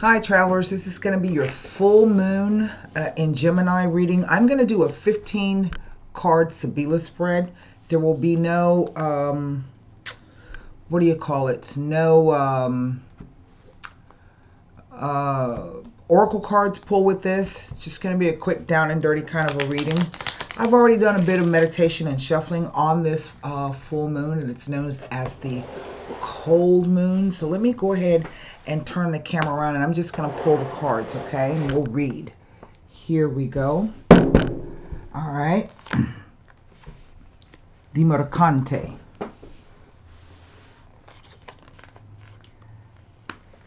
Hi travelers, this is going to be your full moon in Gemini reading. I'm going to do a 15 card Sibila spread. There will be no, what do you call it? No oracle cards pull with this. It's just going to be a quick down and dirty kind of a reading. I've already done a bit of meditation and shuffling on this full moon, and it's known as the cold moon. So let me go ahead and turn the camera around, and I'm just going to pull the cards, okay? And we'll read. Here we go. All right. The Mercante.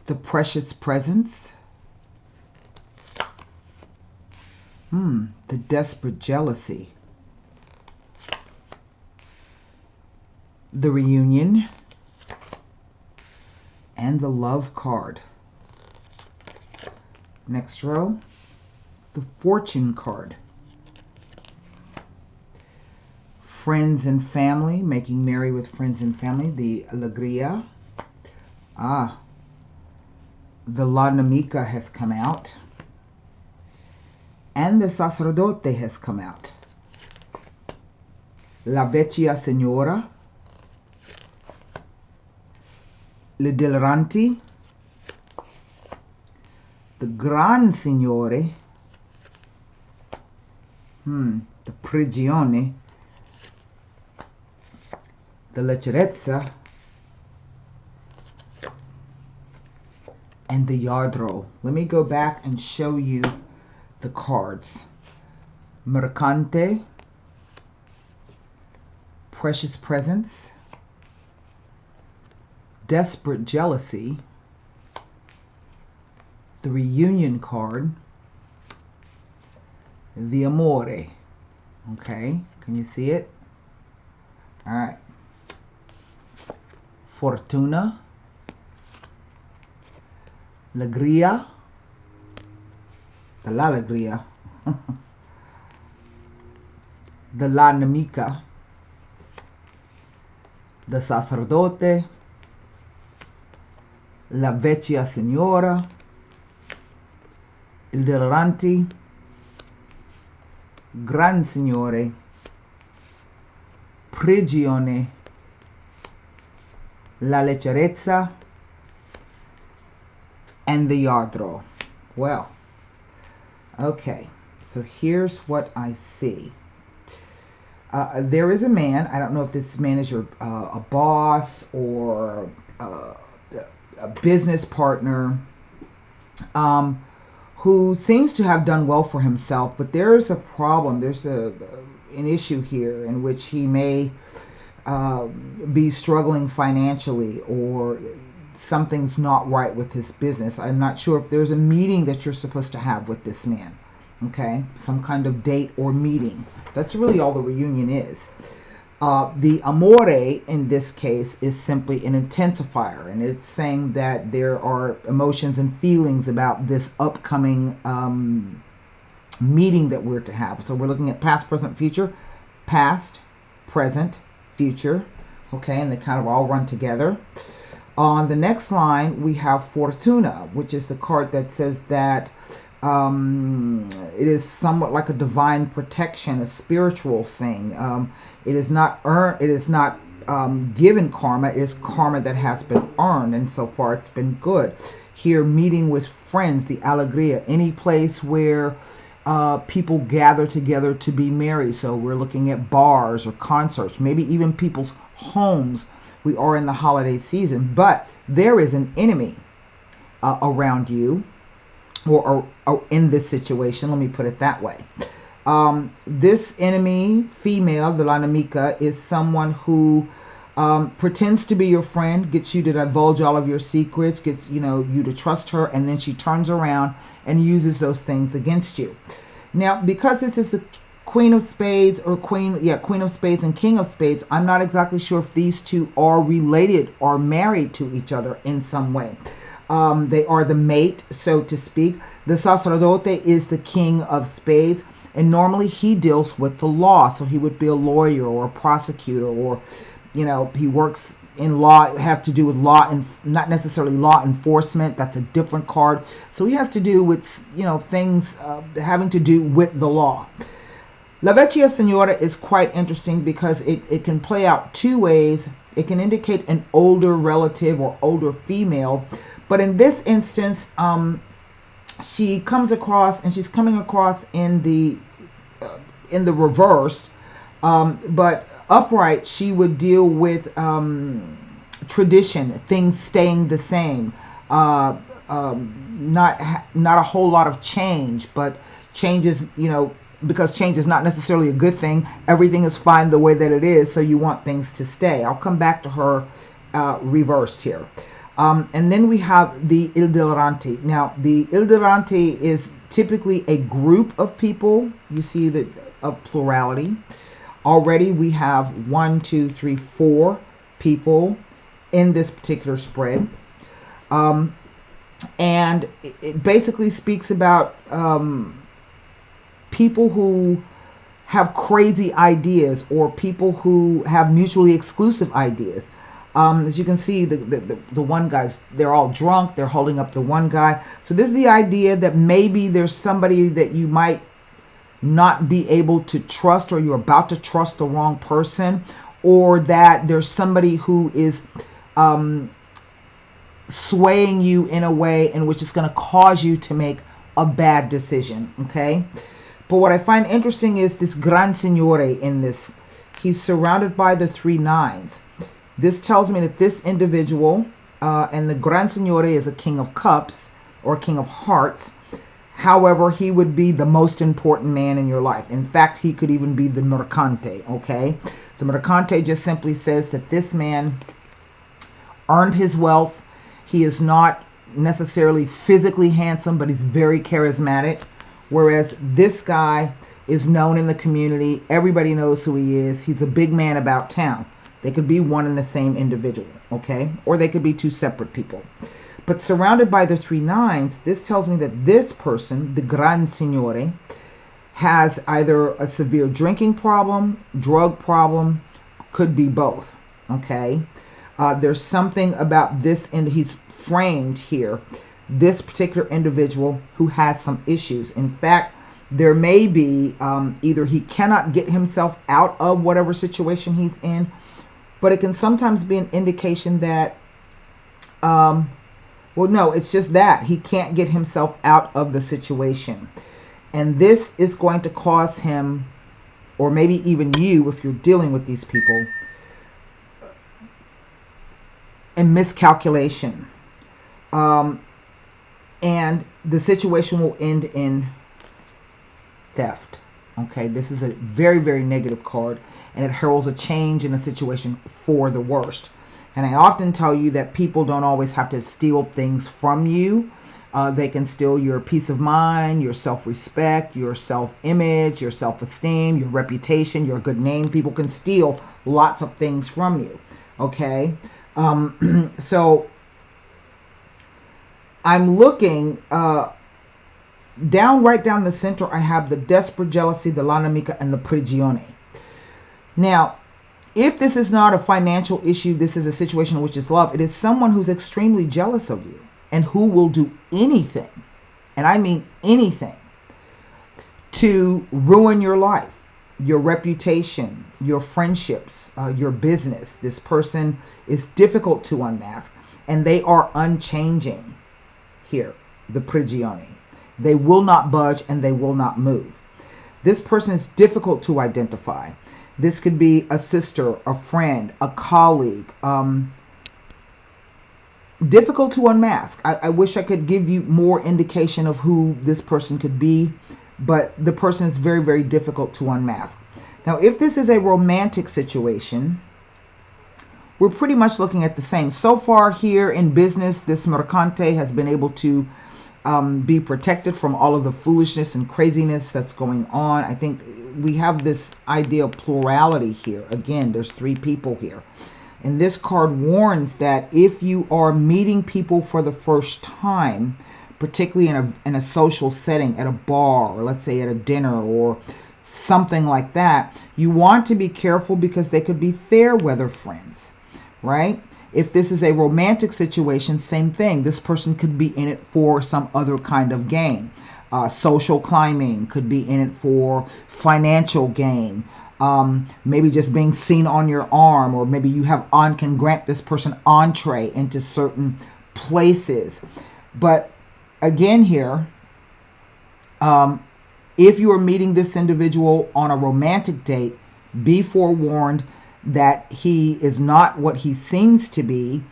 The Precious Presence. The Desperate Jealousy. The Reunion. And the Love card. Next row, the Fortune card. Friends and family, making merry with friends and family, the Alegría. The La Namica has come out. And the Sacerdote has come out. La Vecchia Señora. Le Deliranti, the Gran Signore, the Prigione, the Leggerezza, and the Yardro. Let me go back and show you the cards. Mercante, Precious Presence, Desperate Jealousy, the Reunion card, the Amore. Okay, can you see it? All right. Fortuna, Alegría, the La Alegría, the La Namica, the Sacerdote, La Vecchia Signora, Il Deliranti, Gran Signore, Prigione, La Leggerezza, and the Yardro. Well, okay, so here's what I see. There is a man, I don't know if this man is your a boss or a business partner, who seems to have done well for himself, but there's a problem. There's an issue here in which he may be struggling financially, or something's not right with his business. I'm not sure if there's a meeting that you're supposed to have with this man. Okay, some kind of date or meeting. That's really all the reunion is. The Amore in this case is simply an intensifier, and it's saying that there are emotions and feelings about this upcoming meeting that we're to have. So we're looking at past, present, future, past, present, future, okay, and they kind of all run together. On the next line, we have Fortuna, which is the card that says that it is somewhat like a divine protection, a spiritual thing. It is not earned, it is not given karma, it is karma that has been earned, and so far it's been good. Here, meeting with friends, the Alegría, any place where people gather together to be merry. So we're looking at bars or concerts, maybe even people's homes. We are in the holiday season, but there is an enemy around you, or in this situation, let me put it that way. This enemy, female, the La Namica, is someone who pretends to be your friend, gets you to divulge all of your secrets, gets you to trust her, and then she turns around and uses those things against you. Now, because this is the Queen of Spades, or Queen of Spades and King of Spades, I'm not exactly sure if these two are related or married to each other in some way. They are the mate, so to speak. The Sacerdote is the King of Spades, and normally he deals with the law. So he would be a lawyer or a prosecutor, or he works in law have to do with law and not necessarily law enforcement. That's a different card. So he has to do with, you know, things having to do with the law. La Vecchia Signora is quite interesting because it can play out two ways. It can indicate an older relative or older female, but in this instance, she comes across, and she's coming across in the reverse, but upright, she would deal with tradition, things staying the same, not a whole lot of change, but changes, you know, because change is not necessarily a good thing. Everything is fine the way that it is, so you want things to stay. I'll come back to her reversed here. And then we have the Il Dilettante. Now, the Il Dilettante is typically a group of people. You see that of plurality. Already we have 4 people in this particular spread. And it basically speaks about people who have crazy ideas, or people who have mutually exclusive ideas. As you can see, the one guy's, they're all drunk, they're holding up the one guy. So this is the idea that maybe there's somebody that you might not be able to trust, or you're about to trust the wrong person, or that there's somebody who is swaying you in a way in which it's going to cause you to make a bad decision, okay? But what I find interesting is this Gran Signore in this. He's surrounded by the 3 nines. This tells me that this individual, and the Gran Signore is a King of Cups or King of Hearts. However, he would be the most important man in your life. In fact, he could even be the Mercante, okay? The Mercante just simply says that this man earned his wealth. He is not necessarily physically handsome, but he's very charismatic. Whereas this guy is known in the community. Everybody knows who he is. He's a big man about town. They could be one and the same individual, okay? Or they could be 2 separate people. But surrounded by the 3 nines, this tells me that this person, the Gran Signore, has either a severe drinking problem, drug problem, could be both, okay? There's something about this, and he's framed here, this particular individual who has some issues. In fact, there may be either he cannot get himself out of whatever situation he's in, but it can sometimes be an indication that, well, no, it's just that he can't get himself out of the situation. And this is going to cause him, or maybe even you, if you're dealing with these people, a miscalculation. And the situation will end in theft. Okay, this is a very, very negative card, and it heralds a change in a situation for the worst. And I often tell you that people don't always have to steal things from you. They can steal your peace of mind, your self-respect, your self-image, your self-esteem, your reputation, your good name. People can steal lots of things from you. Okay, so I'm looking right down the center. I have the desperate jealousy, the l'animica, and the prigione. Now, if this is not a financial issue, this is a situation in which it's love. It is someone who's extremely jealous of you and who will do anything, and I mean anything, to ruin your life, your reputation, your friendships, your business. This person is difficult to unmask, and they are unchanging. Here, the prigione. They will not budge and they will not move. This person is difficult to identify. This could be a sister, a friend, a colleague. Difficult to unmask. I wish I could give you more indication of who this person could be, but the person is very, very difficult to unmask. Now, if this is a romantic situation, we're pretty much looking at the same. So far here in business, this Mercante has been able to be protected from all of the foolishness and craziness that's going on. I think we have this idea of plurality here. Again, there's 3 people here. And this card warns that if you are meeting people for the first time, particularly in a social setting, at a bar, or let's say at a dinner or something like that, you want to be careful because they could be fair weather friends. right? If this is a romantic situation, same thing. This person could be in it for some other kind of gain. Social climbing, could be in it for financial gain. Maybe just being seen on your arm, or maybe you can grant this person entree into certain places. But again here, if you are meeting this individual on a romantic date, be forewarned that he is not what he seems to be.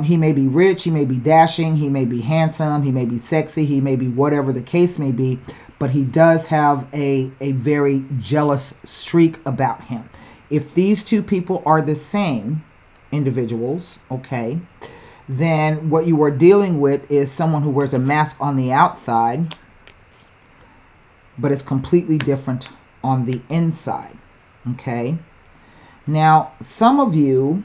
He may be rich, he may be dashing, he may be handsome, he may be sexy, he may be whatever the case may be, but he does have a very jealous streak about him. If these two people are the same individuals, okay, then what you are dealing with is someone who wears a mask on the outside, but is completely different on the inside, okay? Now, some of you,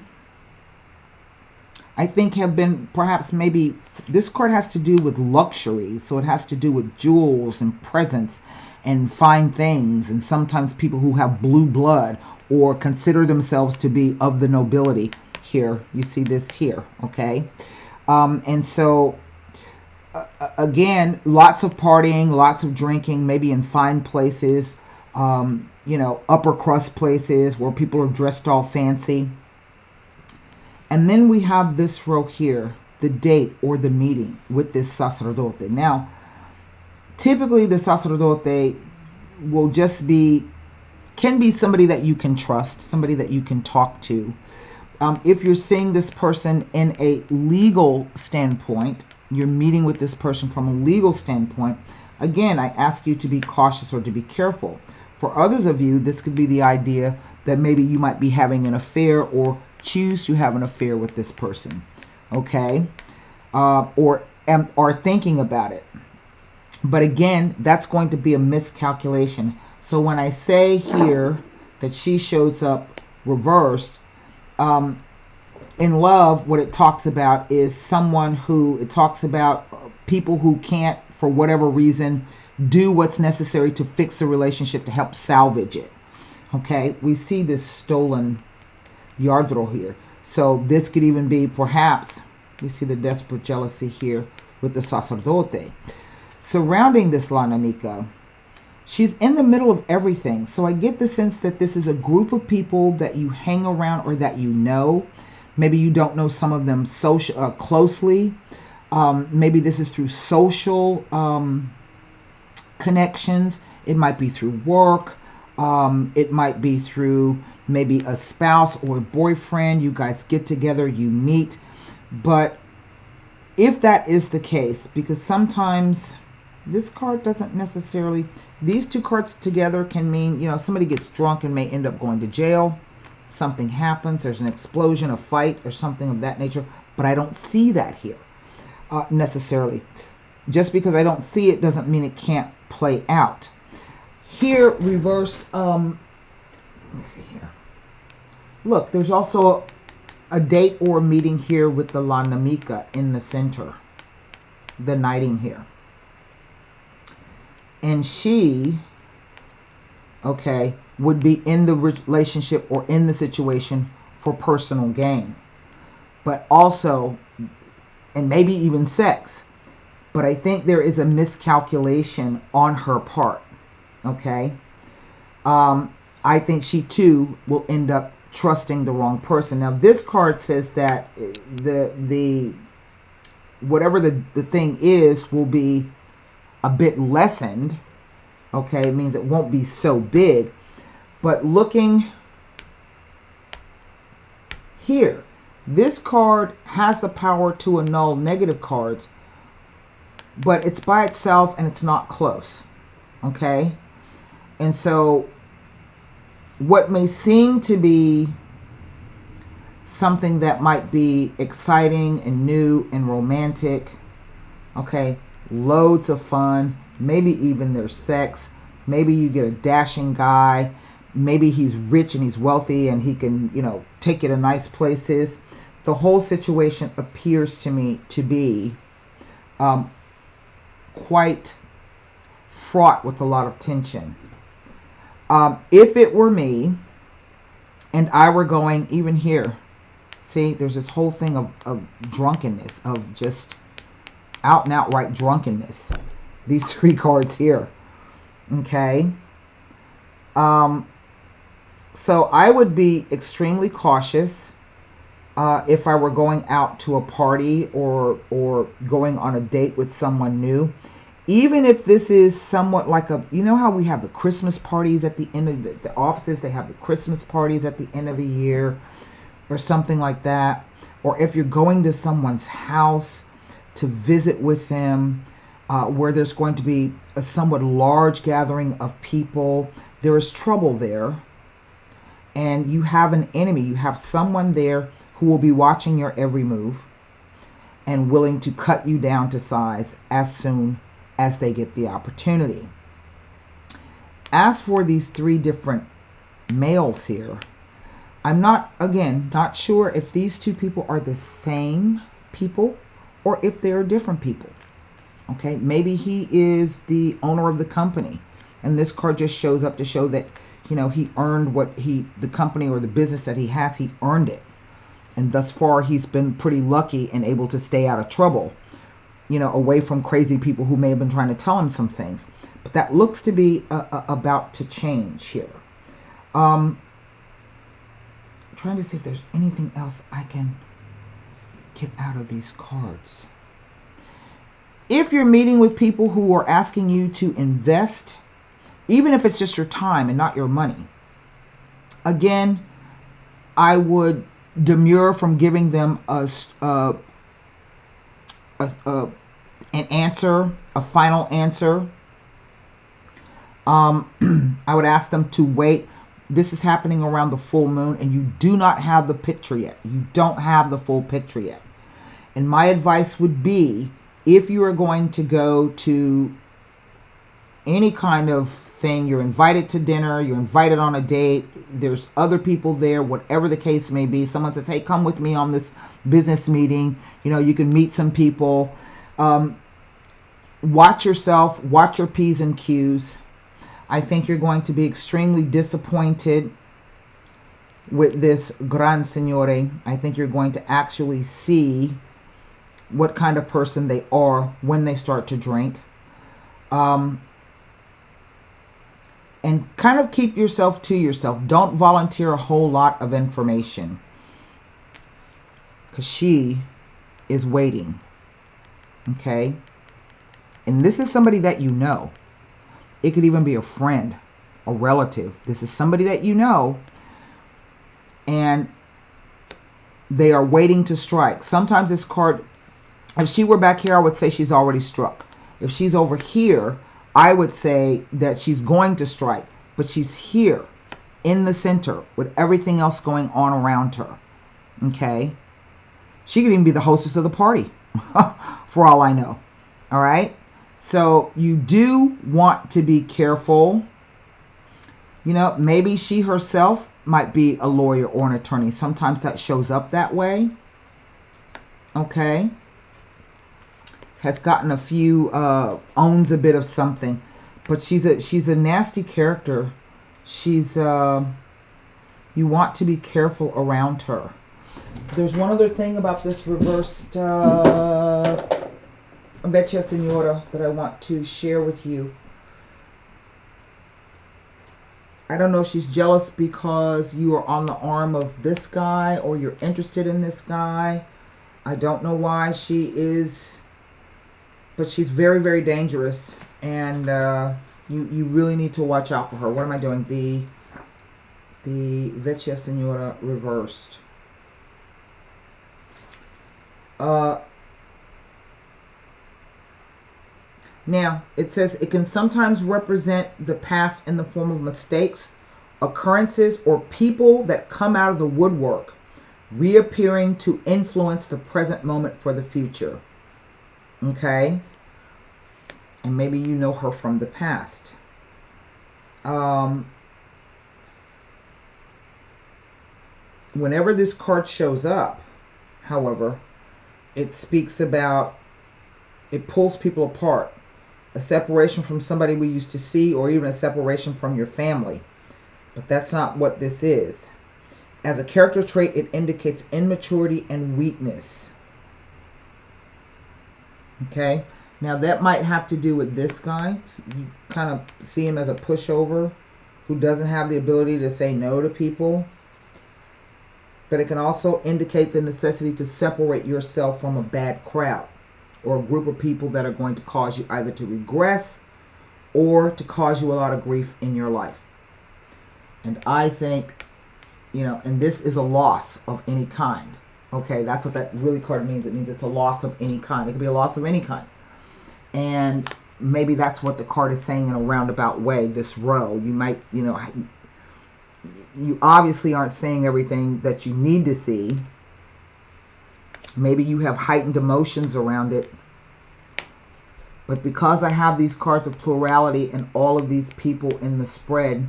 I think, have been perhaps maybe, this card has to do with luxury. So it has to do with jewels and presents and fine things. And sometimes people who have blue blood or consider themselves to be of the nobility. Here, you see this here, okay? And so, again, lots of partying, lots of drinking, maybe in fine places, upper crust places where people are dressed all fancy. And then we have this row here, the date or the meeting with this sacerdote. Now, typically the sacerdote will just can be somebody that you can trust, somebody that you can talk to. If you're seeing this person in a legal standpoint, you're meeting with this person from a legal standpoint, again, I ask you to be cautious or to be careful. For others of you, this could be the idea that maybe you might be having an affair or choose to have an affair with this person, okay? Or are thinking about it. But again, that's going to be a miscalculation. So when I say here that she shows up reversed, in love, what it talks about is it talks about people who can't, for whatever reason, do what's necessary to fix the relationship, to help salvage it. Okay, we see this stolen yardro here. So this could even be, perhaps, we see the desperate jealousy here with the sacerdote. Surrounding this La Namica, she's in the middle of everything. So I get the sense that this is a group of people that you hang around or that you know. Maybe you don't know some of them closely. Maybe this is through social connections. It might be through work. It might be through maybe a spouse or a boyfriend. You guys get together, you meet. But if that is the case, because sometimes this card doesn't necessarily, these two cards together can mean, somebody gets drunk and may end up going to jail. Something happens, there's an explosion, a fight, or something of that nature. But I don't see that here necessarily. Just because I don't see it doesn't mean it can't play out. Here, reversed, let me see here. Look, there's also a date or a meeting here with the La Namica in the center. The knighting here. And she, okay, would be in the relationship or in the situation for personal gain. But also, and maybe even sex. But I think there is a miscalculation on her part. Okay? I think she too will end up trusting the wrong person. Now this card says that the whatever the thing is will be a bit lessened. Okay, it means it won't be so big. But looking here, this card has the power to annul negative cards, but it's by itself and it's not close. Okay? And so what may seem to be something that might be exciting and new and romantic, okay, loads of fun, maybe even there's sex, maybe you get a dashing guy, maybe he's rich and he's wealthy and he can, take you to nice places. The whole situation appears to me to be quite fraught with a lot of tension. If it were me and I were going, even here, See, there's this whole thing of drunkenness, of just out and outright drunkenness. These three cards here. Okay. So I would be extremely cautious if I were going out to a party or going on a date with someone new. Even if this is somewhat like you know how we have the Christmas parties at the end of the offices, they have the Christmas parties at the end of the year or something like that. Or if you're going to someone's house to visit with them, where there's going to be a somewhat large gathering of people, there is trouble there. And you have an enemy. You have someone there who will be watching your every move and willing to cut you down to size as soon as they get the opportunity. As for these three different males here, I'm not sure if these two people are the same people or if they're different people. Okay, maybe he is the owner of the company, and this card just shows up to show that, you know, he earned the company or the business that he has, he earned it. And thus far, he's been pretty lucky and able to stay out of trouble, you know, away from crazy people who may have been trying to tell him some things. But that looks to be about to change here. Trying to see if there's anything else I can get out of these cards. If you're meeting with people who are asking you to invest, even if it's just your time and not your money, again, I would demur from giving them an answer, a final answer. I would ask them to wait. This is happening around the full moon, and you do not have the picture yet. You don't have the full picture yet. And my advice would be, if you are going to go to any kind of thing, you're invited to dinner, you're invited on a date, there's other people there, whatever the case may be. Someone says, hey, come with me on this business meeting. You know, you can meet some people. Watch yourself, watch your P's and Q's. I think you're going to be extremely disappointed with this Gran Signore. I think you're going to actually see what kind of person they are when they start to drink. And kind of keep yourself to yourself. Don't volunteer a whole lot of information, because she is waiting. Okay? And this is somebody that you know. It could even be a friend, a relative. This is somebody that you know, and they are waiting to strike. Sometimes this card, if she were back here, I would say she's already struck. If she's over here, I would say that she's going to strike, but she's here in the center with everything else going on around her. Okay? She could even be the hostess of the party, for all I know. All right? So you do want to be careful. You know, maybe she herself might be a lawyer or an attorney. Sometimes that shows up that way. Okay? Has gotten a few, owns a bit of something. But she's a nasty character. She's, you want to be careful around her. There's one other thing about this reversed Vecchia Signora that I want to share with you. I don't know if she's jealous because you are on the arm of this guy or you're interested in this guy. I don't know why she is, but she's very, very dangerous, and you really need to watch out for her. What am I doing? The Vecchia Signora reversed. Now, it says it can sometimes represent the past in the form of mistakes, occurrences, or people that come out of the woodwork, reappearing to influence the present moment for the future. Okay? And maybe you know her from the past. Whenever this card shows up, however, it speaks about, it pulls people apart. A separation from somebody we used to see, or even a separation from your family. But that's not what this is. As a character trait, it indicates immaturity and weakness. Okay, now that might have to do with this guy. You kind of see him as a pushover who doesn't have the ability to say no to people. But it can also indicate the necessity to separate yourself from a bad crowd or a group of people that are going to cause you either to regress or to cause you a lot of grief in your life. And I think, and this is a loss of any kind. Okay, that's what that really card means. It means it's a loss of any kind. It could be a loss of any kind. And maybe that's what the card is saying in a roundabout way, this row. You might, you obviously aren't seeing everything that you need to see. Maybe you have heightened emotions around it. But because I have these cards of plurality and all of these people in the spread,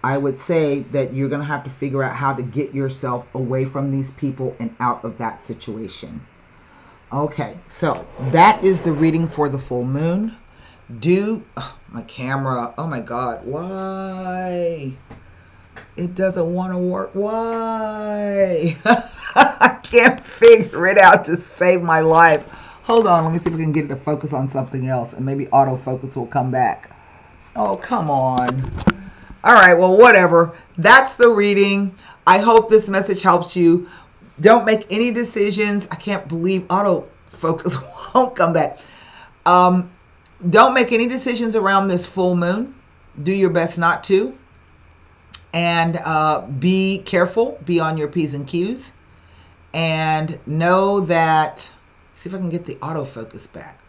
I would say that you're going to have to figure out how to get yourself away from these people and out of that situation. Okay, so that is the reading for the full moon. My camera, oh my God, why? It doesn't want to work. Why? I can't figure it out to save my life. Hold on, let me see if we can get it to focus on something else, and maybe autofocus will come back. Oh, come on. All right, well, whatever. That's the reading. I hope this message helps you. Don't make any decisions. I can't believe autofocus won't come back. Don't make any decisions around this full moon. Do your best not to. And be careful. Be on your P's and Q's. And know that, see if I can get the autofocus back.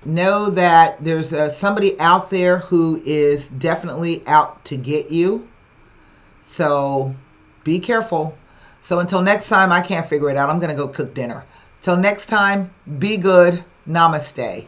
Know that there's somebody out there who is definitely out to get you. So be careful. So until next time, I can't figure it out. I'm going to go cook dinner. Till next time, be good. Namaste.